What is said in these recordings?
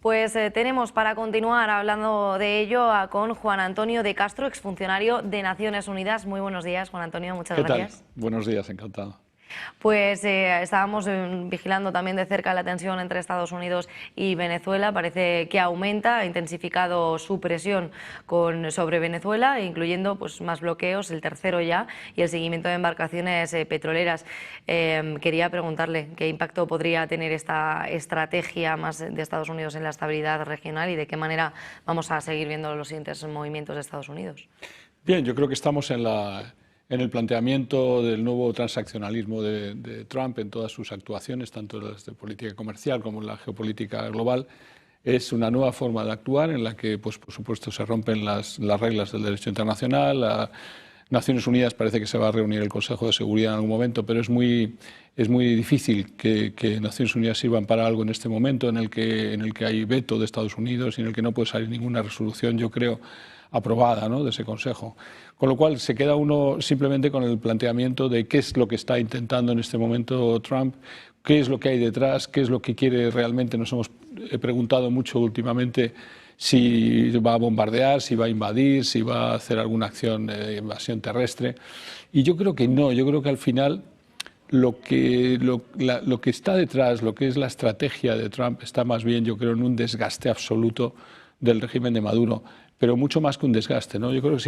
Pues tenemos para continuar hablando de ello con Juan Antonio de Castro, exfuncionario de Naciones Unidas. Muy buenos días, Juan Antonio, muchas gracias. ¿Qué tal? Buenos días, encantado. Pues estábamos vigilando también de cerca la tensión entre Estados Unidos y Venezuela. Parece que aumenta, ha intensificado su presión sobre Venezuela, incluyendo pues, más bloqueos, el tercero ya, y el seguimiento de embarcaciones petroleras. Quería preguntarle qué impacto podría tener esta estrategia más de Estados Unidos en la estabilidad regional y de qué manera vamos a seguir viendo los siguientes movimientos de Estados Unidos. Bien, yo creo que estamos en el planteamiento del nuevo transaccionalismo de Trump en todas sus actuaciones, tanto las de política comercial como la geopolítica global. Es una nueva forma de actuar en la que, pues, por supuesto, se rompen las reglas del derecho internacional. Naciones Unidas parece que se va a reunir el Consejo de Seguridad en algún momento, pero es muy difícil que Naciones Unidas sirvan para algo en este momento en el que hay veto de Estados Unidos y en el que no puede salir ninguna resolución, yo creo, aprobada, ¿no?, de ese Consejo. Con lo cual se queda uno simplemente con el planteamiento de qué es lo que está intentando en este momento Trump, qué es lo que hay detrás, qué es lo que quiere realmente. Nos hemos preguntado mucho últimamente si va a bombardear, si va a invadir, si va a hacer alguna acción de invasión terrestre. Y yo creo que no, yo creo que al final lo que está detrás, lo que es la estrategia de Trump, está más bien, yo creo, en un desgaste absoluto del régimen de Maduro, pero mucho más que un desgaste, ¿no? Yo creo que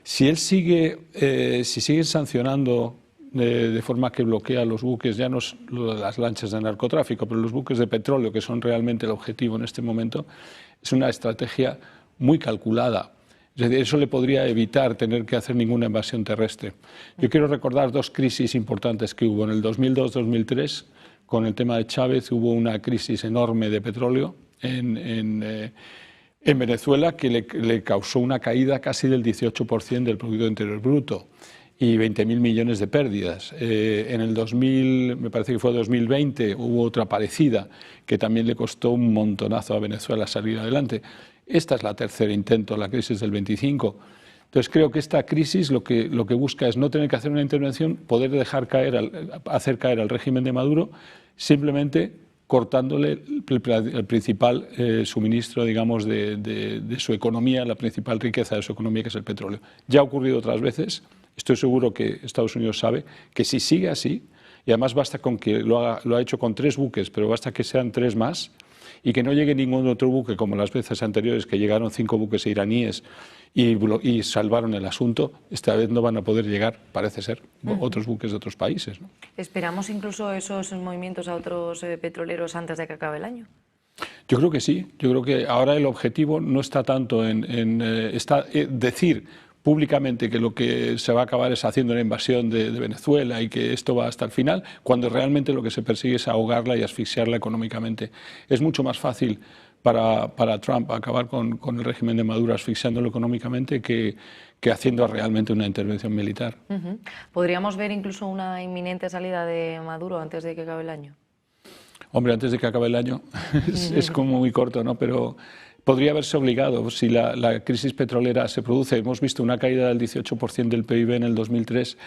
si él sigue sancionando de forma que bloquea los buques, ya no las lanchas de narcotráfico, pero los buques de petróleo, que son realmente el objetivo en este momento, es una estrategia muy calculada. Es decir, eso le podría evitar tener que hacer ninguna invasión terrestre. Yo quiero recordar dos crisis importantes que hubo. En el 2002-2003, con el tema de Chávez, hubo una crisis enorme de petróleo en Venezuela que le causó una caída casi del 18% del Producto Interior Bruto y 20.000 millones de pérdidas. En el 2000, me parece que fue 2020, hubo otra parecida que también le costó un montonazo a Venezuela salir adelante. Esta es la tercera intento, la crisis del 25. Entonces creo que esta crisis lo que busca es no tener que hacer una intervención, poder hacer caer al régimen de Maduro, simplemente cortándole el principal suministro, digamos, de su economía, la principal riqueza de su economía, que es el petróleo. Ya ha ocurrido otras veces. Estoy seguro que Estados Unidos sabe que si sigue así, y además basta con que lo ha hecho con 3 buques, pero basta que sean 3 más, y que no llegue ningún otro buque como las veces anteriores, que llegaron 5 buques iraníes y salvaron el asunto. Esta vez no van a poder llegar, parece ser, otros buques de otros países, ¿no? ¿Esperamos incluso esos movimientos a otros petroleros antes de que acabe el año? Yo creo que sí. Yo creo que ahora el objetivo no está tanto en decir públicamente que lo que se va a acabar es haciendo una invasión de Venezuela y que esto va hasta el final, cuando realmente lo que se persigue es ahogarla y asfixiarla económicamente. Es mucho más fácil para Trump acabar con el régimen de Maduro asfixiándolo económicamente que haciendo realmente una intervención militar. ¿Podríamos ver incluso una inminente salida de Maduro antes de que acabe el año? Hombre, antes de que acabe el año es como muy corto, ¿no? Pero podría haberse obligado si la crisis petrolera se produce. Hemos visto una caída del 18% del PIB en el 2003,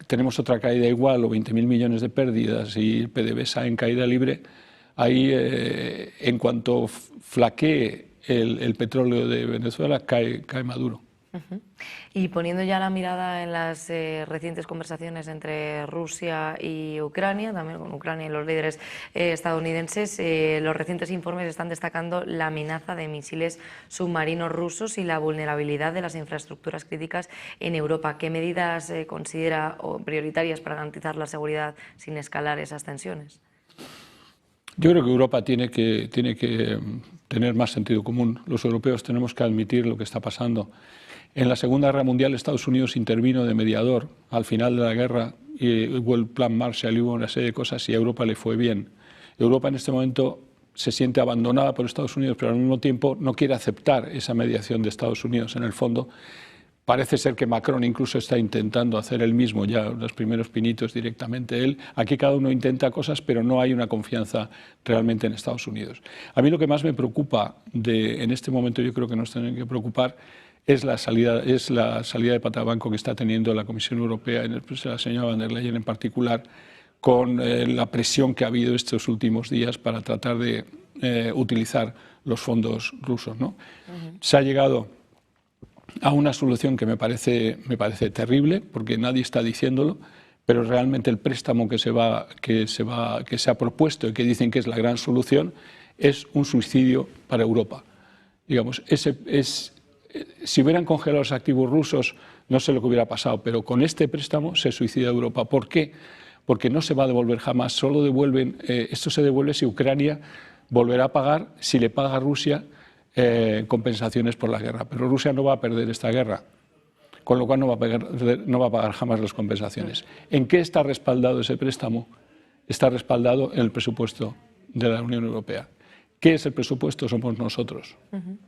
tenemos otra caída igual o 20.000 millones de pérdidas y PDVSA en caída libre. Ahí, en cuanto flaquee el petróleo de Venezuela, cae Maduro. Y poniendo ya la mirada en las recientes conversaciones entre Rusia y Ucrania, también con Ucrania y los líderes estadounidenses, los recientes informes están destacando la amenaza de misiles submarinos rusos y la vulnerabilidad de las infraestructuras críticas en Europa. ¿Qué medidas considera prioritarias para garantizar la seguridad sin escalar esas tensiones? Yo creo que Europa tiene que tener más sentido común. Los europeos tenemos que admitir lo que está pasando. En la Segunda Guerra Mundial, Estados Unidos intervino de mediador al final de la guerra y hubo el Plan Marshall y hubo una serie de cosas y a Europa le fue bien. Europa en este momento se siente abandonada por Estados Unidos, pero al mismo tiempo no quiere aceptar esa mediación de Estados Unidos. En el fondo, parece ser que Macron incluso está intentando hacer él mismo ya los primeros pinitos directamente él. Aquí cada uno intenta cosas, pero no hay una confianza realmente en Estados Unidos. A mí lo que más me preocupa en este momento, yo creo que nos tienen que preocupar, es la salida de patabanco que está teniendo la Comisión Europea, la señora van der Leyen en particular, con la presión que ha habido estos últimos días para tratar de utilizar los fondos rusos, ¿no? Se ha llegado a una solución que me parece terrible, porque nadie está diciéndolo, pero realmente el préstamo que se ha propuesto y que dicen que es la gran solución es un suicidio para Europa. Digamos, si hubieran congelado los activos rusos, no sé lo que hubiera pasado, pero con este préstamo se suicida Europa. ¿Por qué? Porque no se va a devolver jamás, solo devuelven, esto se devuelve si Ucrania volverá a pagar, si le paga a Rusia compensaciones por la guerra. Pero Rusia no va a perder esta guerra, con lo cual no va a pagar jamás las compensaciones. ¿En qué está respaldado ese préstamo? Está respaldado en el presupuesto de la Unión Europea. ¿Qué es el presupuesto? Somos nosotros.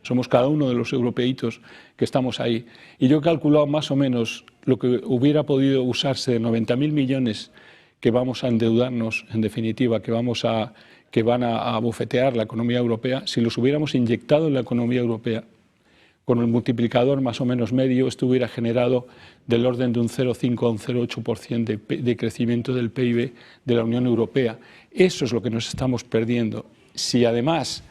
Somos cada uno de los europeitos que estamos ahí. Y yo he calculado más o menos lo que hubiera podido usarse de 90.000 millones que vamos a endeudarnos, en definitiva, que van a bofetear la economía europea. Si los hubiéramos inyectado en la economía europea, con el multiplicador más o menos medio, esto hubiera generado del orden de un 0,5 a un 0,8% de crecimiento del PIB de la Unión Europea. Eso es lo que nos estamos perdiendo. Si además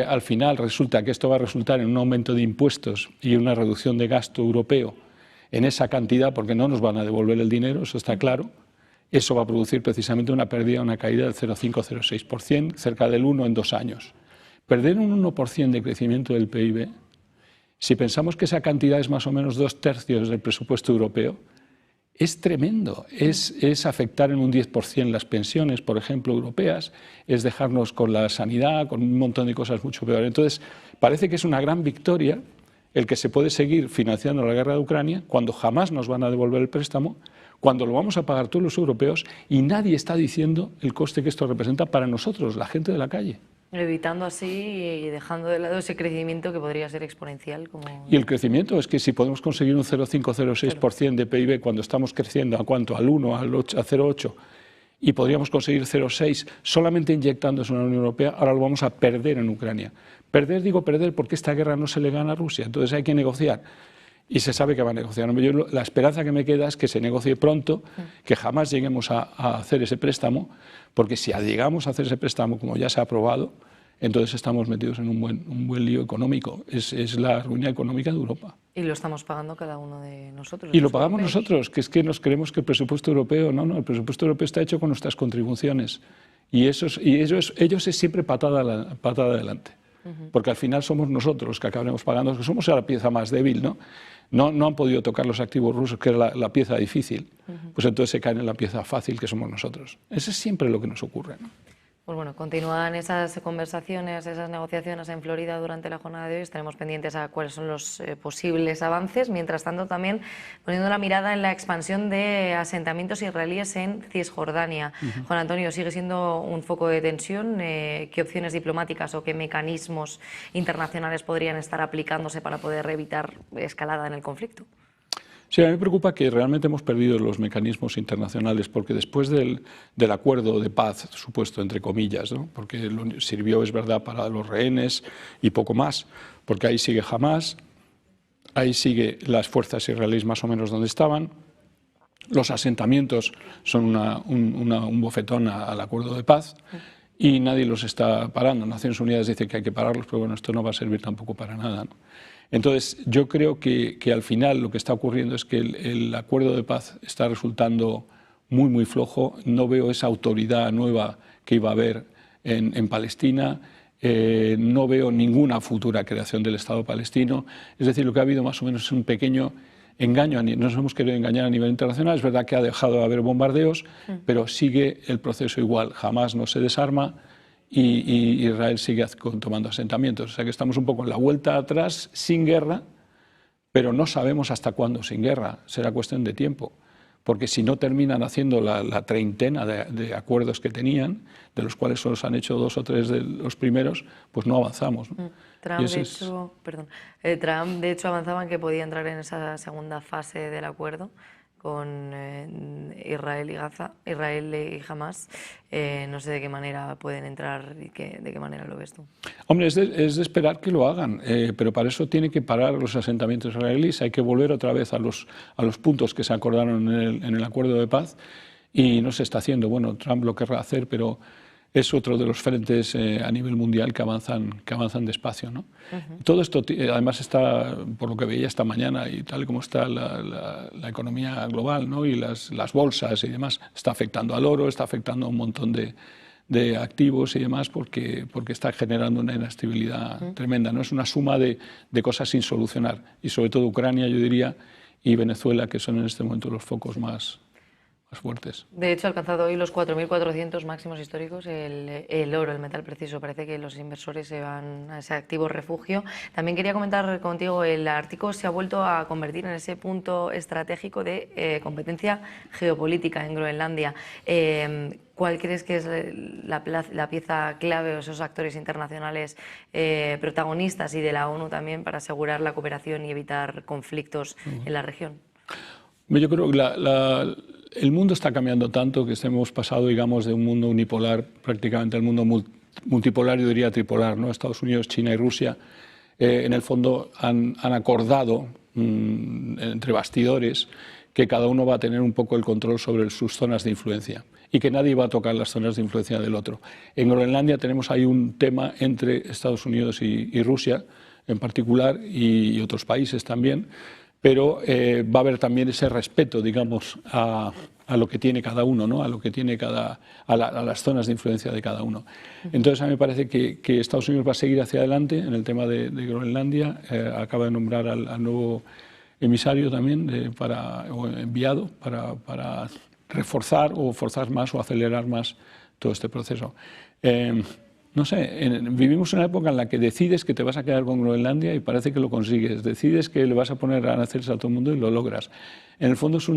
al final resulta que esto va a resultar en un aumento de impuestos y una reducción de gasto europeo en esa cantidad, porque no nos van a devolver el dinero, eso está claro, eso va a producir precisamente una pérdida, una caída del 0,5-0,6%, cerca del 1 en 2 años. Perder un 1% de crecimiento del PIB, si pensamos que esa cantidad es más o menos 2/3 del presupuesto europeo, es tremendo, es afectar en un 10% las pensiones, por ejemplo, europeas, es dejarnos con la sanidad, con un montón de cosas mucho peores. Entonces, parece que es una gran victoria el que se puede seguir financiando la guerra de Ucrania cuando jamás nos van a devolver el préstamo, cuando lo vamos a pagar todos los europeos y nadie está diciendo el coste que esto representa para nosotros, la gente de la calle. Evitando así y dejando de lado ese crecimiento que podría ser exponencial. Y el crecimiento es que si podemos conseguir un 0,5-0,6% de PIB cuando estamos creciendo ¿a cuánto? Al 1, a 0,8, y podríamos conseguir 0,6 solamente inyectando eso en la Unión Europea, ahora lo vamos a perder en Ucrania. Digo perder porque esta guerra no se le gana a Rusia, entonces hay que negociar. Y se sabe que va a negociar. La esperanza que me queda es que se negocie pronto, que jamás lleguemos a hacer ese préstamo, porque si llegamos a hacer ese préstamo, como ya se ha aprobado, entonces estamos metidos en un buen lío económico. Es la ruina económica de Europa. Y lo estamos pagando cada uno de nosotros. Y lo pagamos nosotros, que es que nos creemos que el presupuesto europeo, no, el presupuesto europeo está hecho con nuestras contribuciones. Y ellos es siempre patada adelante. Porque al final somos nosotros los que acabaremos pagando, que somos la pieza más débil, ¿no? No han podido tocar los activos rusos, que era la pieza difícil, pues entonces se caen en la pieza fácil, que somos nosotros. Eso es siempre lo que nos ocurre, ¿no? Pues bueno, continúan esas conversaciones, esas negociaciones en Florida durante la jornada de hoy. Estaremos pendientes a cuáles son los posibles avances. Mientras tanto, también poniendo la mirada en la expansión de asentamientos israelíes en Cisjordania. Juan Antonio, ¿sigue siendo un foco de tensión? ¿Qué opciones diplomáticas o qué mecanismos internacionales podrían estar aplicándose para poder evitar escalada en el conflicto? Sí, a mí me preocupa que realmente hemos perdido los mecanismos internacionales, porque después del acuerdo de paz, supuesto entre comillas, ¿no? Porque sirvió, es verdad, para los rehenes y poco más, porque ahí sigue Hamás, ahí sigue las fuerzas israelíes más o menos donde estaban, los asentamientos son un bofetón al acuerdo de paz y nadie los está parando. Naciones Unidas dice que hay que pararlos, pero bueno, esto no va a servir tampoco para nada, ¿no? Entonces, yo creo que al final lo que está ocurriendo es que el acuerdo de paz está resultando muy flojo. No veo esa autoridad nueva que iba a haber en Palestina. No veo ninguna futura creación del Estado palestino. Es decir, lo que ha habido más o menos es un pequeño engaño. Nos hemos querido engañar a nivel internacional. Es verdad que ha dejado de haber bombardeos, pero sigue el proceso igual. Jamás no se desarma. Y Israel sigue tomando asentamientos. O sea que estamos un poco en la vuelta atrás, sin guerra, pero no sabemos hasta cuándo sin guerra. Será cuestión de tiempo. Porque si no terminan haciendo la treintena de acuerdos que tenían, de los cuales solo se han hecho 2 o 3 de los primeros, pues no avanzamos, ¿no? Trump, de hecho, avanzaba en que podía entrar en esa segunda fase del acuerdo con Israel y Hamás. No sé de qué manera pueden entrar y de qué manera lo ves tú. Hombre, es de esperar que lo hagan, pero para eso tiene que parar los asentamientos israelíes. Hay que volver otra vez a los puntos que se acordaron en el acuerdo de paz y no se está haciendo. Bueno, Trump lo querrá hacer, pero es otro de los frentes a nivel mundial que avanzan despacio, ¿no? Todo esto, además, está, por lo que veía esta mañana y tal como está la economía global, ¿no? Y las bolsas y demás, está afectando al oro, está afectando a un montón de activos y demás porque está generando una inestabilidad tremenda, ¿no? Es una suma de cosas sin solucionar y sobre todo Ucrania, yo diría, y Venezuela, que son en este momento los focos más fuertes. De hecho, ha alcanzado hoy los 4.400 máximos históricos el oro, el metal preciso. Parece que los inversores se van a ese activo refugio. También quería comentar contigo, el Ártico se ha vuelto a convertir en ese punto estratégico de competencia geopolítica en Groenlandia. ¿Cuál crees que es la pieza clave o esos actores internacionales protagonistas y de la ONU también para asegurar la cooperación y evitar conflictos en la región? Yo creo que el mundo está cambiando tanto que hemos pasado, digamos, de un mundo unipolar prácticamente al mundo multipolar, yo diría tripolar, ¿no? Estados Unidos, China y Rusia, en el fondo han acordado entre bastidores que cada uno va a tener un poco el control sobre sus zonas de influencia y que nadie va a tocar las zonas de influencia del otro. En Groenlandia tenemos ahí un tema entre Estados Unidos y Rusia en particular y otros países también, pero va a haber también ese respeto, digamos, a lo que tiene cada uno, ¿no? A lo que tiene a las zonas de influencia de cada uno. Entonces, a mí me parece que Estados Unidos va a seguir hacia adelante en el tema de Groenlandia. Acaba de nombrar al nuevo emisario también, o enviado, para reforzar o forzar más o acelerar más todo este proceso. No sé, vivimos una época en la que decides que te vas a quedar con Groenlandia y parece que lo consigues. Decides que le vas a poner aranceles a todo el mundo y lo logras. En el fondo es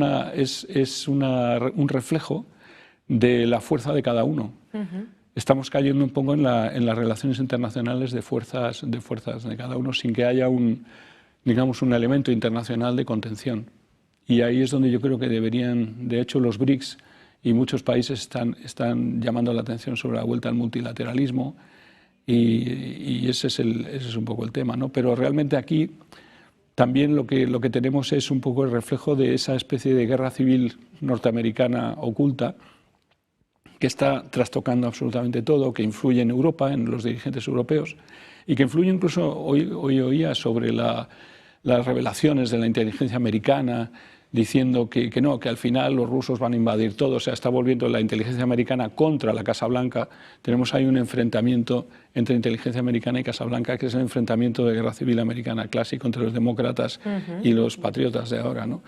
un reflejo de la fuerza de cada uno. Estamos cayendo un poco en las relaciones internacionales de fuerzas de cada uno sin que haya digamos, un elemento internacional de contención. Y ahí es donde yo creo que deberían, de hecho, los BRICS y muchos países están llamando la atención sobre la vuelta al multilateralismo y ese es un poco el tema, ¿no? Pero realmente aquí también lo que tenemos es un poco el reflejo de esa especie de guerra civil norteamericana oculta que está trastocando absolutamente todo, que influye en Europa, en los dirigentes europeos y que influye incluso, hoy oía sobre las revelaciones de la inteligencia americana diciendo que no, que al final los rusos van a invadir todo, o sea, está volviendo la inteligencia americana contra la Casa Blanca. Tenemos ahí un enfrentamiento entre inteligencia americana y Casa Blanca, que es el enfrentamiento de guerra civil americana clásico entre los demócratas y los patriotas de ahora, ¿no?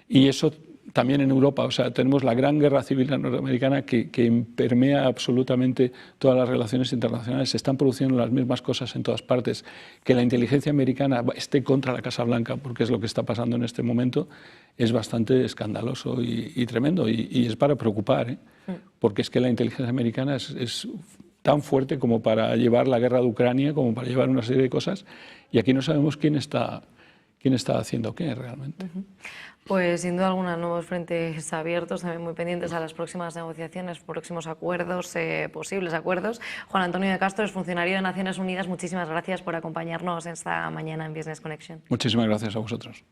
Y eso también en Europa, o sea, tenemos la gran guerra civil norteamericana que permea absolutamente todas las relaciones internacionales. Se están produciendo las mismas cosas en todas partes. Que la inteligencia americana esté contra la Casa Blanca, porque es lo que está pasando en este momento, es bastante escandaloso y tremendo. Y es para preocupar, ¿eh? Porque es que la inteligencia americana es tan fuerte como para llevar la guerra de Ucrania, como para llevar una serie de cosas. Y aquí no sabemos quién está haciendo qué realmente. Pues sin duda alguna, nuevos frentes abiertos, también muy pendientes a las próximas negociaciones, próximos acuerdos, posibles acuerdos. Juan Antonio de Castro es funcionario de Naciones Unidas. Muchísimas gracias por acompañarnos esta mañana en Business Connection. Muchísimas gracias a vosotros.